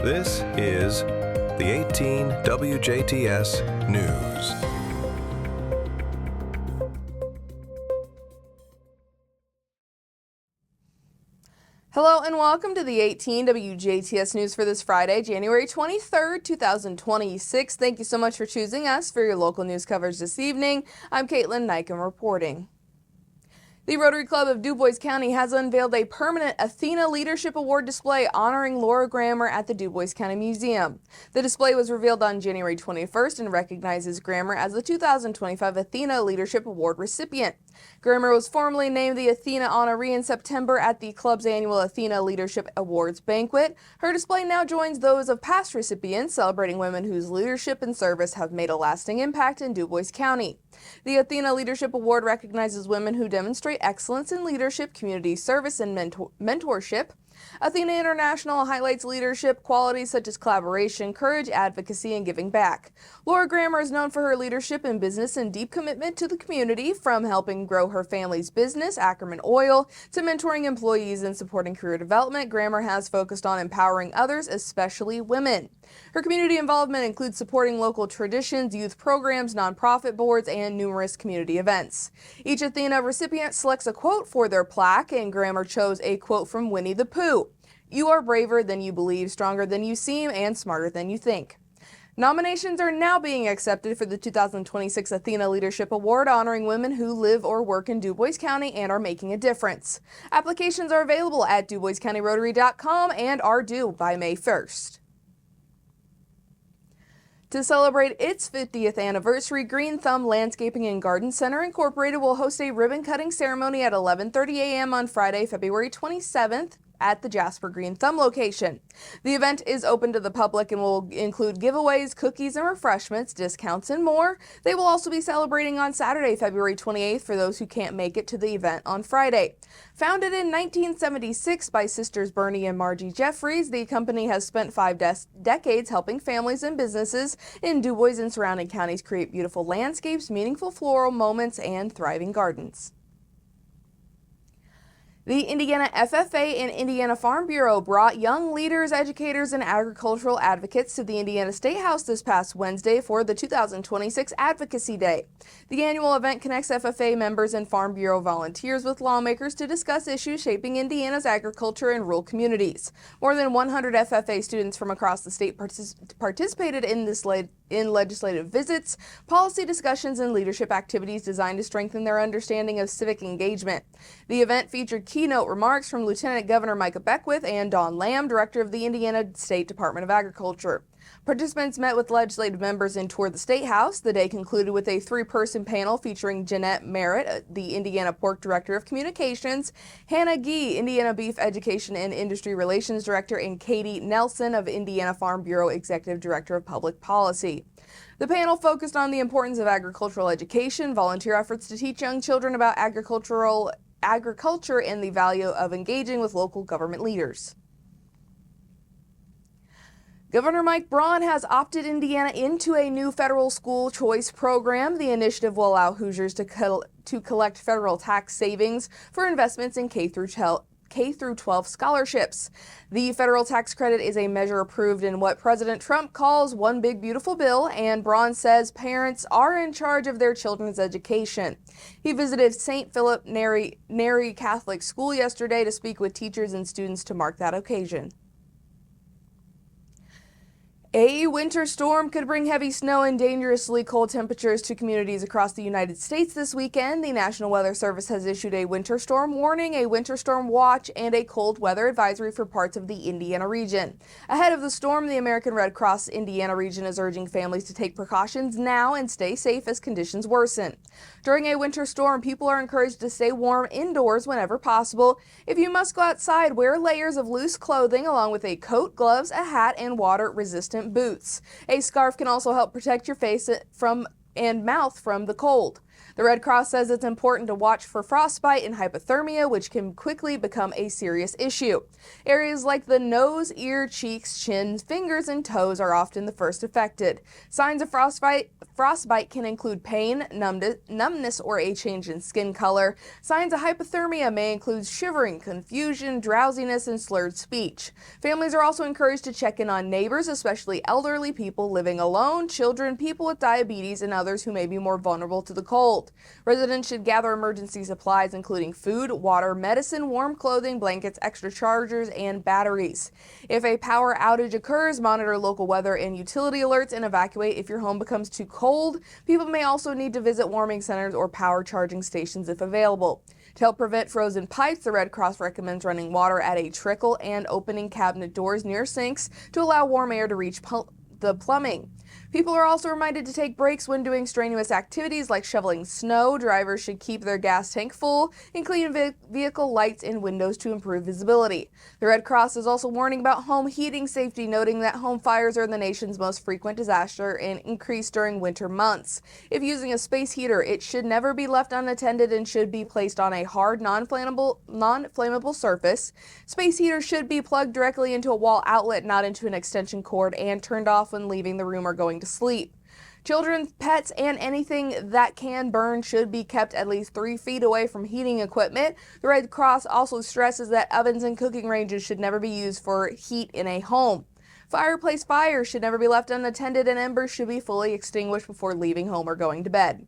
This is the 18 WJTS News. Hello and welcome to the 18 WJTS News for this Friday, January 23rd, 2026. Thank you so much for choosing us for your local news coverage this evening. I'm Kaitlyn Neukam reporting. The Rotary Club of DuBois County has unveiled a permanent Athena Leadership Award display honoring Laura Grammer at the DuBois County Museum. The display was revealed on January 21st and recognizes Grammer as the 2025 Athena Leadership Award recipient. Grammer was formally named the Athena honoree in September at the club's annual Athena Leadership Awards banquet. Her display now joins those of past recipients, celebrating women whose leadership and service have made a lasting impact in DuBois County. The Athena Leadership Award recognizes women who demonstrate excellence in leadership, community service, and mentorship. Athena International highlights leadership qualities such as collaboration, courage, advocacy, and giving back. Laura Grammer is known for her leadership in business and deep commitment to the community, from helping grow her family's business, Ackerman Oil, to mentoring employees and supporting career development. Grammer has focused on empowering others, especially women. Her community involvement includes supporting local traditions, youth programs, nonprofit boards, and numerous community events. Each Athena recipient selects a quote for their plaque, and Grammer chose a quote from Winnie the Pooh. "You are braver than you believe, stronger than you seem, and smarter than you think." Nominations are now being accepted for the 2026 Athena Leadership Award, honoring women who live or work in DuBois County and are making a difference. Applications are available at DuBoisCountyRotary.com and are due by May 1st. To celebrate its 50th anniversary, Green Thumb Landscaping and Garden Center Incorporated will host a ribbon-cutting ceremony at 11:30 a.m. on Friday, February 27th. At the Jasper Green Thumb location. The event is open to the public and will include giveaways, cookies and refreshments, discounts, and more. They will also be celebrating on Saturday, February 28th for those who can't make it to the event on Friday. Founded in 1976 by sisters Bernie and Margie Jeffries, the company has spent 5 decades helping families and businesses in DuBois and surrounding counties create beautiful landscapes, meaningful floral moments, and thriving gardens. The Indiana FFA and Indiana Farm Bureau brought young leaders, educators, and agricultural advocates to the Indiana State House this past Wednesday for the 2026 Advocacy Day. The annual event connects FFA members and Farm Bureau volunteers with lawmakers to discuss issues shaping Indiana's agriculture and rural communities. More than 100 FFA students from across the state participated in legislative visits, policy discussions, and leadership activities designed to strengthen their understanding of civic engagement. The event featured keynote remarks from Lieutenant Governor Micah Beckwith and Don Lamb, Director of the Indiana State Department of Agriculture. Participants met with legislative members and toured the State House. The day concluded with a 3-person panel featuring Jeanette Merritt, the Indiana Pork Director of Communications, Hannah Gee, Indiana Beef Education and Industry Relations Director, and Katie Nelson of Indiana Farm Bureau Executive Director of Public Policy. The panel focused on the importance of agricultural education, volunteer efforts to teach young children about agriculture, and the value of engaging with local government leaders. Governor Mike Braun has opted Indiana into a new federal school choice program. The initiative will allow Hoosiers to collect federal tax savings for investments in K-12 scholarships. The federal tax credit is a measure approved in what President Trump calls one big beautiful bill, and Braun says parents are in charge of their children's education. He visited St. Philip Neri Catholic School yesterday to speak with teachers and students to mark that occasion. A winter storm could bring heavy snow and dangerously cold temperatures to communities across the United States this weekend. The National Weather Service has issued a winter storm warning, a winter storm watch, and a cold weather advisory for parts of the Indiana region. Ahead of the storm, the American Red Cross Indiana region is urging families to take precautions now and stay safe as conditions worsen. During a winter storm, people are encouraged to stay warm indoors whenever possible. If you must go outside, wear layers of loose clothing along with a coat, gloves, a hat, and water-resistant boots. A scarf can also help protect your face and mouth from the cold. The Red Cross says it's important to watch for frostbite and hypothermia, which can quickly become a serious issue. Areas like the nose, ear, cheeks, chin, fingers, and toes are often the first affected. Signs of frostbite can include pain, numbness, or a change in skin color. Signs of hypothermia may include shivering, confusion, drowsiness, and slurred speech. Families are also encouraged to check in on neighbors, especially elderly people living alone, children, people with diabetes, and others who may be more vulnerable to the cold. Residents should gather emergency supplies, including food, water, medicine, warm clothing, blankets, extra chargers, and batteries. If a power outage occurs, monitor local weather and utility alerts and evacuate if your home becomes too cold. People may also need to visit warming centers or power charging stations if available. To help prevent frozen pipes, the Red Cross recommends running water at a trickle and opening cabinet doors near sinks to allow warm air to reach the plumbing. People are also reminded to take breaks when doing strenuous activities like shoveling snow. Drivers should keep their gas tank full and clean vehicle lights and windows to improve visibility. The Red Cross is also warning about home heating safety, noting that home fires are the nation's most frequent disaster and increase during winter months. If using a space heater, it should never be left unattended and should be placed on a hard, non-flammable surface. Space heaters should be plugged directly into a wall outlet, not into an extension cord, and turned off when leaving the room or going to sleep. Children, pets, and anything that can burn should be kept at least 3 feet away from heating equipment. The Red Cross also stresses that ovens and cooking ranges should never be used for heat in a home. Fireplace fires should never be left unattended, and embers should be fully extinguished before leaving home or going to bed.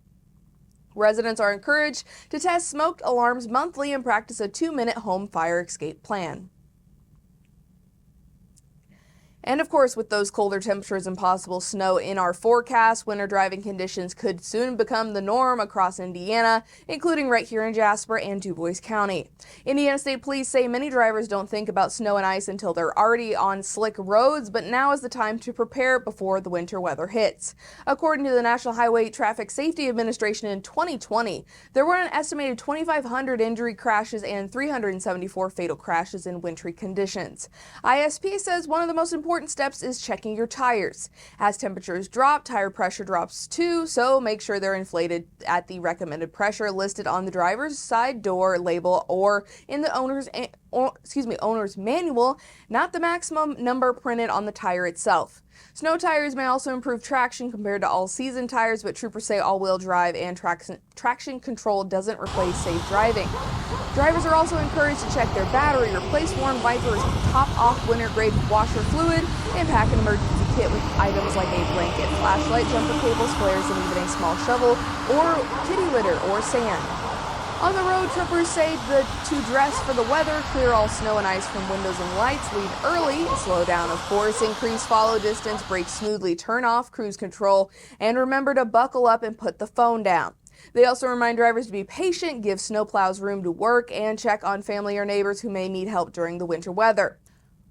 Residents are encouraged to test smoke alarms monthly and practice a 2-minute home fire escape plan. And of course, with those colder temperatures and possible snow in our forecast, winter driving conditions could soon become the norm across Indiana, including right here in Jasper and DuBois County. Indiana State Police say many drivers don't think about snow and ice until they're already on slick roads, but now is the time to prepare before the winter weather hits. According to the National Highway Traffic Safety Administration, in 2020, there were an estimated 2,500 injury crashes and 374 fatal crashes in wintry conditions. ISP says one of the most important steps is checking your tires. As temperatures drop, tire pressure drops too, so make sure they're inflated at the recommended pressure listed on the driver's side door label or in the owner's manual, not the maximum number printed on the tire itself. Snow tires may also improve traction compared to all-season tires, but troopers say all-wheel drive and traction control doesn't replace safe driving. Drivers are also encouraged to check their battery, replace worn wipers, top off winter-grade washer fluid, and pack an emergency kit with items like a blanket, flashlight, jumper cables, flares, and even a small shovel or kitty litter or sand. On the road, trippers say to dress for the weather, clear all snow and ice from windows and lights, leave early, slow down of course, increase follow distance, brake smoothly, turn off cruise control, and remember to buckle up and put the phone down. They also remind drivers to be patient, give snowplows room to work, and check on family or neighbors who may need help during the winter weather.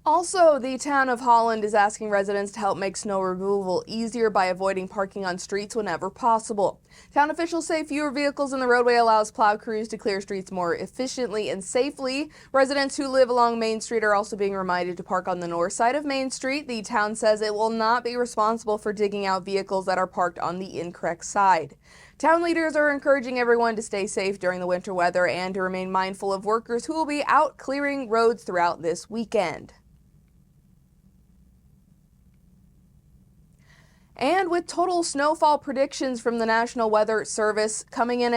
Also, the town of Holland is asking residents to help make snow removal easier by avoiding parking on streets whenever possible. Town officials say fewer vehicles in the roadway allows plow crews to clear streets more efficiently and safely. Residents who live along Main Street are also being reminded to park on the north side of Main Street. The town says it will not be responsible for digging out vehicles that are parked on the incorrect side. Town leaders are encouraging everyone to stay safe during the winter weather and to remain mindful of workers who will be out clearing roads throughout this weekend. And with total snowfall predictions from the National Weather Service coming in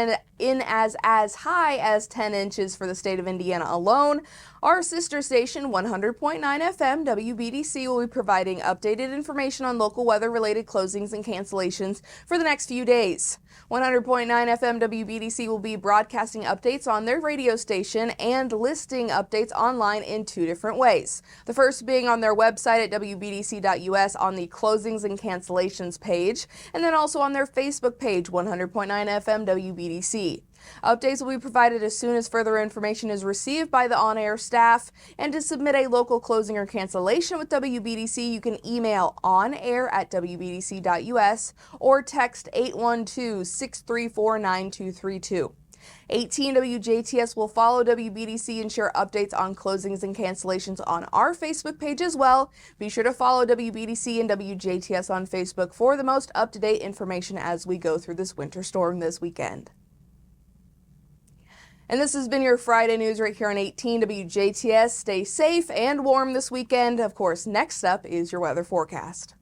as high as 10 inches for the state of Indiana alone, our sister station, 100.9 FM WBDC, will be providing updated information on local weather-related closings and cancellations for the next few days. 100.9 FM WBDC will be broadcasting updates on their radio station and listing updates online in 2 different ways. The first being on their website at wbdc.us on the closings and cancellations page, and then also on their Facebook page, 100.9 FM WBDC. Updates will be provided as soon as further information is received by the on-air staff. And to submit a local closing or cancellation with WBDC, you can email onair@wbdc.us or text 812-634-9232. 18 WJTS will follow WBDC and share updates on closings and cancellations on our Facebook page as well. Be sure to follow WBDC and WJTS on Facebook for the most up-to-date information as we go through this winter storm this weekend. And this has been your Friday news right here on 18 WJTS. Stay safe and warm this weekend. Of course, next up is your weather forecast.